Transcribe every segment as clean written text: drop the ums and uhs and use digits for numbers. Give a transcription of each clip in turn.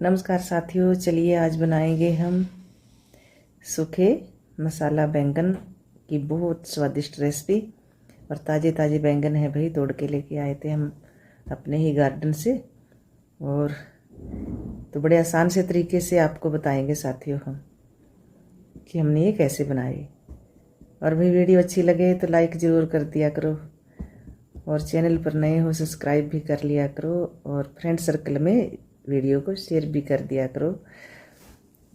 नमस्कार साथियों, चलिए आज बनाएंगे हम सूखे मसाला बैंगन की बहुत स्वादिष्ट रेसिपी। और ताज़े ताज़े बैंगन है भाई, तोड़ के लेके आए थे हम अपने ही गार्डन से। और तो बड़े आसान से तरीके से आपको बताएंगे साथियों हम कि हमने ये कैसे बनाए। और भाई वीडियो अच्छी लगे तो लाइक ज़रूर कर दिया करो, और चैनल पर नए हो सब्सक्राइब भी कर लिया करो, और फ्रेंड सर्कल में वीडियो को शेयर भी कर दिया करो।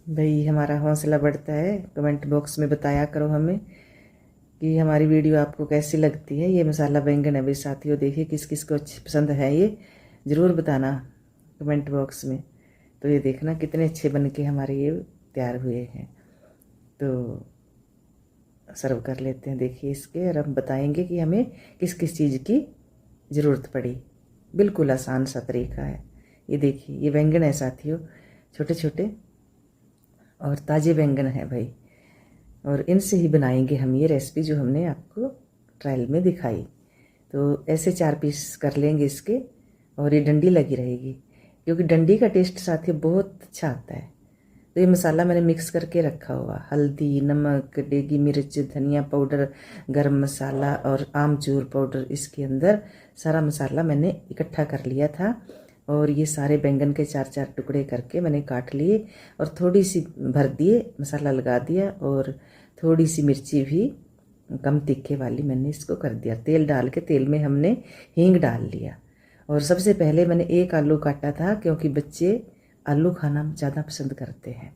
भाई हमारा हौसला बढ़ता है। कमेंट बॉक्स में बताया करो हमें कि हमारी वीडियो आपको कैसी लगती है। ये मसाला बैंगन है भाई साथियों, देखिए किस किस को अच्छी पसंद है, ये ज़रूर बताना कमेंट बॉक्स में। तो ये देखना कितने अच्छे बन के हमारे ये तैयार हुए हैं। तो सर्व कर लेते हैं देखिए इसके, और हम बताएंगे कि हमें किस किस चीज़ की ज़रूरत पड़ी। बिल्कुल आसान सा तरीका है। ये देखिए ये बैंगन है साथियों, छोटे छोटे और ताज़े बैंगन है भाई, और इनसे ही बनाएंगे हम ये रेसिपी जो हमने आपको ट्रायल में दिखाई। तो ऐसे 4 पीस कर लेंगे इसके, और ये डंडी लगी रहेगी क्योंकि डंडी का टेस्ट साथियों बहुत अच्छा आता है। तो ये मसाला मैंने मिक्स करके रखा हुआ, हल्दी, नमक, डेगी मिर्च, धनिया पाउडर, गरम मसाला और आमचूर पाउडर, इसके अंदर सारा मसाला मैंने इकट्ठा कर लिया था। और ये सारे बैंगन के 4-4 टुकड़े करके मैंने काट लिए, और थोड़ी सी भर दिए, मसाला लगा दिया, और थोड़ी सी मिर्ची भी कम तीखे वाली मैंने इसको कर दिया। तेल डाल के, तेल में हमने हींग डाल लिया। और सबसे पहले मैंने एक आलू काटा था क्योंकि बच्चे आलू खाना ज़्यादा पसंद करते हैं,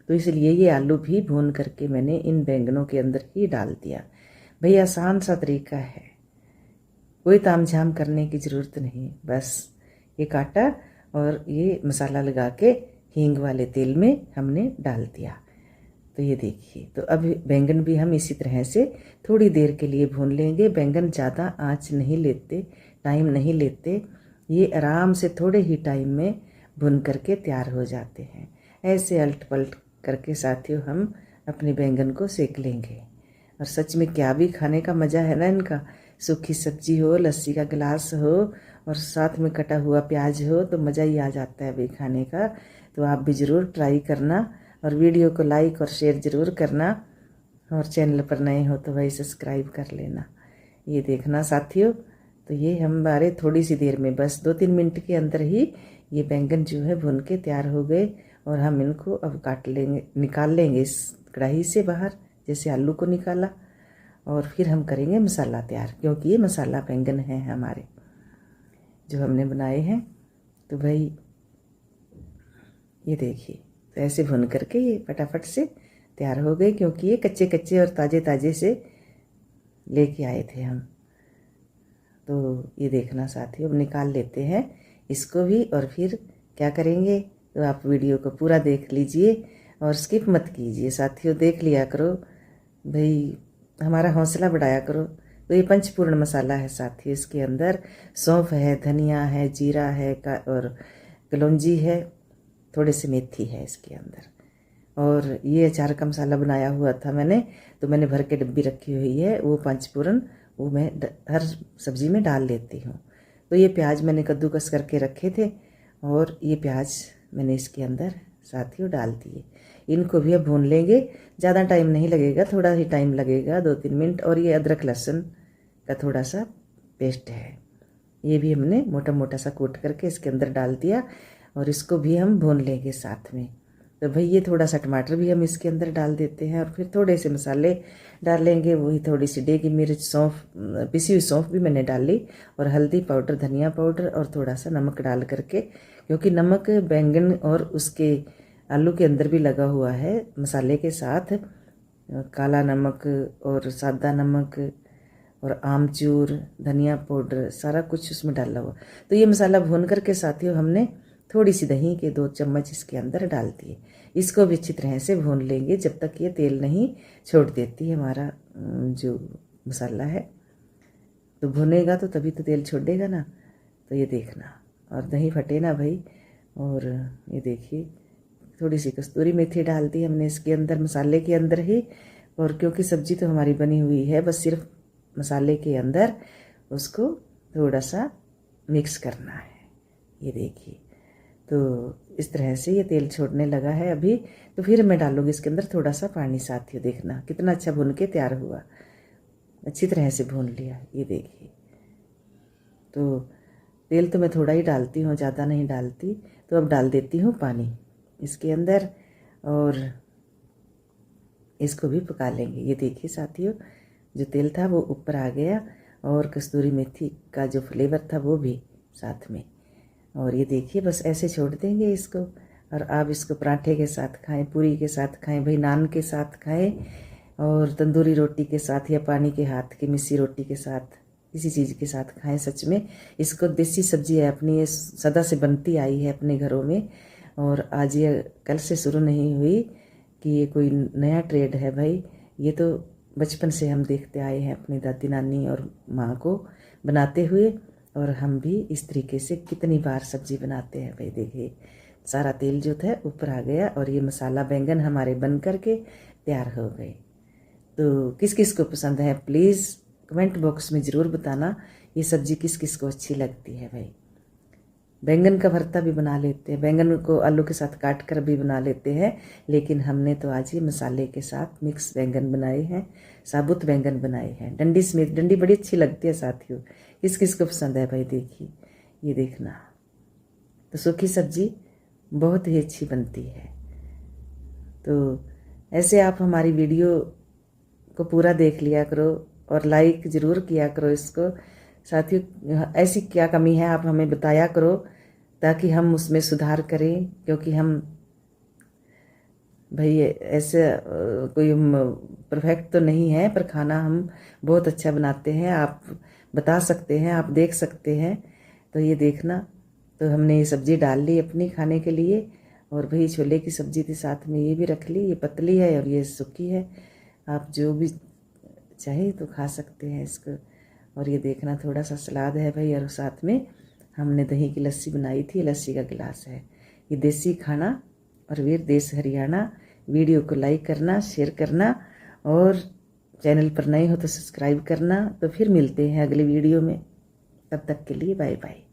तो इसलिए ये आलू भी भून करके मैंने इन बैंगनों के अंदर ही डाल दिया। भाई आसान सा तरीका है, कोई तामझाम करने की ज़रूरत नहीं। बस ये काटा और ये मसाला लगा के हींग वाले तेल में हमने डाल दिया। तो ये देखिए, तो अब बैंगन भी हम इसी तरह से थोड़ी देर के लिए भून लेंगे। बैंगन ज़्यादा आँच नहीं लेते, टाइम नहीं लेते, ये आराम से थोड़े ही टाइम में भुन करके तैयार हो जाते हैं। ऐसे अल्ट पलट करके साथियों हम अपने बैंगन को सेक लेंगे। और सच में क्या भी खाने का मज़ा है ना इनका। सूखी सब्जी हो, लस्सी का गिलास हो, और साथ में कटा हुआ प्याज हो, तो मज़ा ही आ जाता है भाई खाने का। तो आप भी ज़रूर ट्राई करना, और वीडियो को लाइक और शेयर ज़रूर करना, और चैनल पर नए हो तो भाई सब्सक्राइब कर लेना। ये देखना साथियों, तो ये हमारे थोड़ी सी देर में, बस 2-3 मिनट के अंदर ही ये बैंगन जो है भुन के तैयार हो गए। और हम इनको अब काट लेंगे, निकाल लेंगे इस कढ़ाई से बाहर, जैसे आलू को निकाला। और फिर हम करेंगे मसाला तैयार, क्योंकि ये मसाला बैंगन है हमारे जो हमने बनाए हैं। तो भाई ये देखिए, तो ऐसे भुन करके ये फटाफट से तैयार हो गए, क्योंकि ये कच्चे कच्चे और ताज़े ताज़े से लेके आए थे हम। तो ये देखना साथियों, अब निकाल लेते हैं इसको भी। और फिर क्या करेंगे, तो आप वीडियो को पूरा देख लीजिए और स्किप मत कीजिए साथियों, देख लिया करो भाई, हमारा हौसला बढ़ाया करो। तो ये पंचपूर्ण मसाला है साथियों, इसके अंदर सौंफ है, धनिया है, जीरा है और कलौंजी है, थोड़े से मेथी है इसके अंदर। और ये अचार का मसाला बनाया हुआ था मैंने, तो मैंने भर के डब्बी रखी हुई है, वो पंचपूर्ण वो मैं हर सब्ज़ी में डाल लेती हूँ। तो ये प्याज मैंने कद्दूकस करके रखे थे, और ये प्याज मैंने इसके अंदर साथियों डाल दिए। इनको भी अब भून लेंगे, ज़्यादा टाइम नहीं लगेगा, थोड़ा ही टाइम लगेगा, 2-3 मिनट। और ये अदरक लहसुन का थोड़ा सा पेस्ट है, ये भी हमने मोटा मोटा सा कूट करके इसके अंदर डाल दिया, और इसको भी हम भून लेंगे साथ में। तो भाई ये थोड़ा सा टमाटर भी हम इसके अंदर डाल देते हैं, और फिर थोड़े से मसाले डालेंगे, वही थोड़ी सी डेगी मिर्च, सौंफ, पिसी हुई सौंफ भी मैंने डाली, और हल्दी पाउडर, धनिया पाउडर, और थोड़ा सा नमक डाल करके, क्योंकि नमक बैंगन और उसके आलू के अंदर भी लगा हुआ है मसाले के साथ। काला नमक और सादा नमक और आमचूर, धनिया पाउडर, सारा कुछ उसमें डाला हुआ। तो ये मसाला भून करके साथियों हमने थोड़ी सी दही के 2 चम्मच इसके अंदर डाल दिए। इसको भी अच्छी तरह से भून लेंगे जब तक ये तेल नहीं छोड़ देती हमारा जो मसाला है। तो भुनेगा तो तभी तो तेल छोड़ेगा ना। तो ये देखना, और दही फटे ना भाई। और ये देखिए, थोड़ी सी कस्तूरी मेथी डाल दी हमने इसके अंदर, मसाले के अंदर ही। और क्योंकि सब्जी तो हमारी बनी हुई है, बस सिर्फ मसाले के अंदर उसको थोड़ा सा मिक्स करना है। ये देखिए, तो इस तरह से ये तेल छोड़ने लगा है अभी। तो फिर मैं डालूँगी इसके अंदर थोड़ा सा पानी। साथियों देखना कितना अच्छा भून के तैयार हुआ, अच्छी तरह से भून लिया। ये देखिए, तो तेल तो मैं थोड़ा ही डालती हूँ, ज़्यादा नहीं डालती। तो अब डाल देती हूँ पानी इसके अंदर और इसको भी पका लेंगे। ये देखिए साथियों, जो तेल था वो ऊपर आ गया और कस्तूरी मेथी का जो फ्लेवर था वो भी साथ में। और ये देखिए, बस ऐसे छोड़ देंगे इसको। और आप इसको पराठे के साथ खाएं, पूरी के साथ खाएं, भाई नान के साथ खाएं, और तंदूरी रोटी के साथ या पानी के हाथ की मिस्सी रोटी के साथ, किसी चीज़ के साथ खाएं। सच में इसको देसी सब्जी है अपनी, ये सदा से बनती आई है अपने घरों में। और आज ये कल से शुरू नहीं हुई कि ये कोई नया ट्रेड है भाई, ये तो बचपन से हम देखते आए हैं अपनी दादी नानी और माँ को बनाते हुए। और हम भी इस तरीके से कितनी बार सब्जी बनाते हैं भाई। देखिए सारा तेल जो था ऊपर आ गया और ये मसाला बैंगन हमारे बन करके तैयार हो गए। तो किस किस को पसंद है प्लीज़ कमेंट बॉक्स में ज़रूर बताना, ये सब्ज़ी किस किस को अच्छी लगती है भाई। बैंगन का भरता भी बना लेते हैं, बैंगन को आलू के साथ काट कर भी बना लेते हैं, लेकिन हमने तो आज ये मसाले के साथ मिक्स बैंगन बनाए हैं, साबुत बैंगन बनाए हैं। डंडी समेत, डंडी बड़ी अच्छी लगती है साथियों। किस किस को पसंद है भाई, देखिए ये देखना। तो सूखी सब्जी बहुत ही अच्छी बनती है। तो ऐसे आप हमारी वीडियो को पूरा देख लिया करो और लाइक ज़रूर किया करो इसको साथियों। ऐसी क्या कमी है आप हमें बताया करो ताकि हम उसमें सुधार करें, क्योंकि हम भाई ऐसे कोई परफेक्ट तो नहीं है, पर खाना हम बहुत अच्छा बनाते हैं। आप बता सकते हैं, आप देख सकते हैं। तो ये देखना, तो हमने ये सब्ज़ी डाल ली अपनी खाने के लिए। और भाई छोले की सब्ज़ी थी साथ में, ये भी रख ली। ये पतली है और ये सूखी है, आप जो भी चाहे तो खा सकते हैं इसको। और ये देखना थोड़ा सा सलाद है भाई, और साथ में हमने दही की लस्सी बनाई थी, लस्सी का गिलास है। ये देसी खाना और वीर देश हरियाणा। वीडियो को लाइक करना, शेयर करना, और चैनल पर नए हो तो सब्सक्राइब करना। तो फिर मिलते हैं अगली वीडियो में, तब तक के लिए बाय बाय।